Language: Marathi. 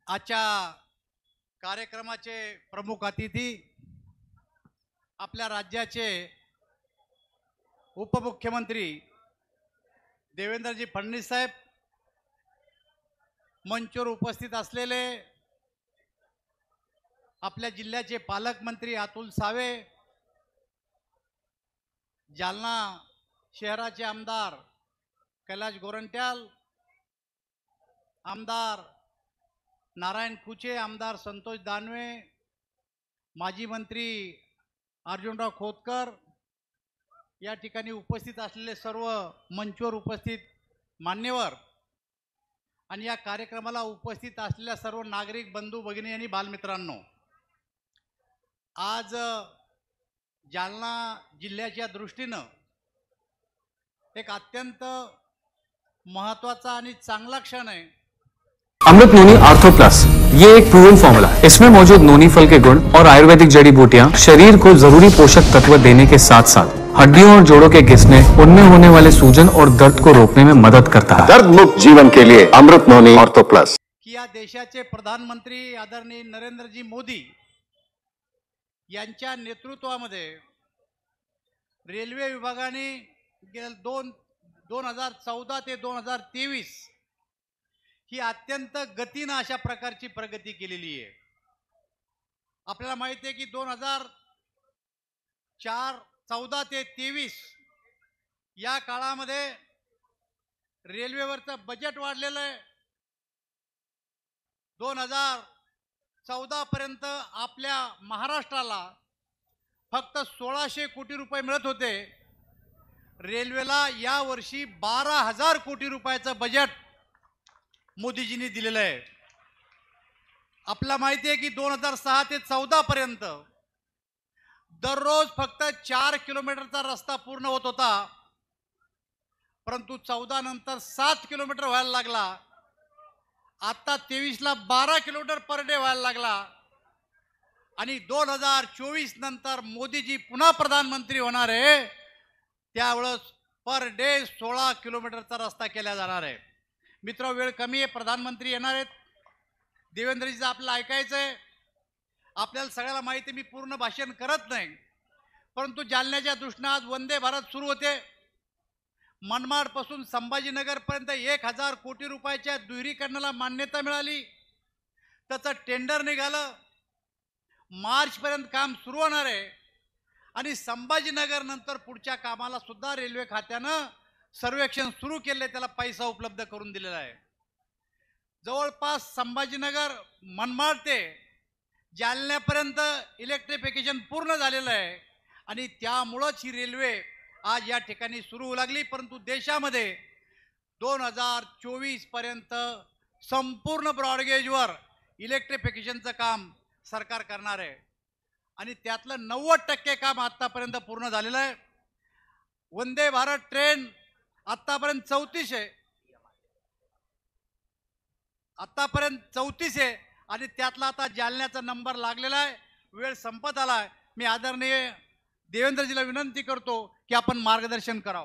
आजच्या कार्यक्रमाचे प्रमुख अतिथी आपल्या राज्याचे उपमुख्यमंत्री देवेंद्रजी फडणवीस साहेब, मंचवर उपस्थित असलेले आपल्या जिल्ह्याचे पालकमंत्री अतुल सावे, जालना शहराचे आमदार कैलाश गोरंट्याल, आमदार नारायण कुचे, आमदार संतोष दानवे, माजी मंत्री अर्जुनराव खोतकर, या ठिकाणी उपस्थित असलेले सर्व मंचवर उपस्थित मान्यवर आणि या कार्यक्रमाला उपस्थित असलेल्या सर्व नागरिक बंधू भगिनी आणि बालमित्रांनो, आज जालना जिल्ह्याच्या दृष्टीनं एक अत्यंत महत्त्वाचा आणि चांगला क्षण आहे। अमृत नोनी आर्थो प्लस ये एक प्रूवन फॉर्मूला है। इसमें मौजूद नोनी फल के गुण और आयुर्वेदिक जड़ी बूटियां शरीर को जरूरी पोषक तत्व देने के साथ साथ हड्डियों और जोड़ों के घिसने, उनमें होने वाले सूजन और दर्द को रोकने में मदद करता है। दर्द मुक्त जीवन के लिए अमृत नोनी आर्थो प्लस। की या देशाचे प्रधानमंत्री आदरणीय नरेंद्रजी मोदी यांच्या नेतृत्वामध्ये रेल्वे विभागाने 2014 ते 2023 ही अत्यंत गतीनं अशा प्रकारची प्रगती केलेली आहे। आपल्याला माहिती आहे की 2014 ते 23 या काळामध्ये रेल्वेवरचं बजेट वाढलेलं आहे। 2014 पर्यंत आपल्या महाराष्ट्राला फक्त 1600 कोटी रुपये मिळत होते। रेल्वेला या वर्षी 12,000 कोटी रुपयाचं बजेट मोदीजींनी दिलेलं आहे। आपल्याला माहिती आहे की 2006 ते 14 पर्यंत दररोज फक्त 4 किलोमीटरचा रस्ता पूर्ण होत होता, परंतु 14 नंतर 7 किलोमीटर व्हायला लागला। आता 23 ला 12 किलोमीटर पर डे व्हायला लागला आणि 2024 नंतर मोदीजी पुन्हा प्रधानमंत्री होणार आहे, त्यावेळेस पर डे 16 किलोमीटरचा रस्ता केला जाणार आहे। मित्र, वेळ कमी आहे, प्रधानमंत्री येणार आहेत, देवेंद्रजीचं आपल्याला ऐकायचं आहे। आपल्याला सगळ्याला माहिती आहे, मी पूर्ण भाषण करत नाही, परंतु जालन्याच्या दृष्टीने आज वंदे भारत सुरू होते। मनमाडपासून संभाजीनगरपर्यंत 1000 कोटी रुपयाच्या दुहेरीकरणाला मान्यता मिळाली, त्याचं टेंडर निघालं, मार्चपर्यंत काम सुरू होणार आहे आणि संभाजीनगर नंतर पुढच्या कामाला सुद्धा रेल्वे खात्यानं सर्वेक्षण सुरू केले, त्याला पैसा उपलब्ध करून दिलेला आहे। जवळपास संभाजीनगर मनमाड ते जालन्यापर्यंत इलेक्ट्रिफिकेशन पूर्ण झालेलं आहे आणि त्यामुळेच ही रेल्वे आज या ठिकाणी सुरू होऊ लागली। परंतु देशामध्ये 2024 पर्यंत संपूर्ण ब्रॉडगेजवर इलेक्ट्रिफिकेशनचं काम सरकार करणार आहे आणि त्यातलं 90% काम आतापर्यंत पूर्ण झालेलं आहे। वंदे भारत ट्रेन आतापर्यंत 34 आहे, आणि त्यातला आता जालन्याचा नंबर लागलेला आहे। वेळ संपत आला आहे। मी आदरणीय देवेंद्रजीला विनंती करतो की आपण मार्गदर्शन करावं।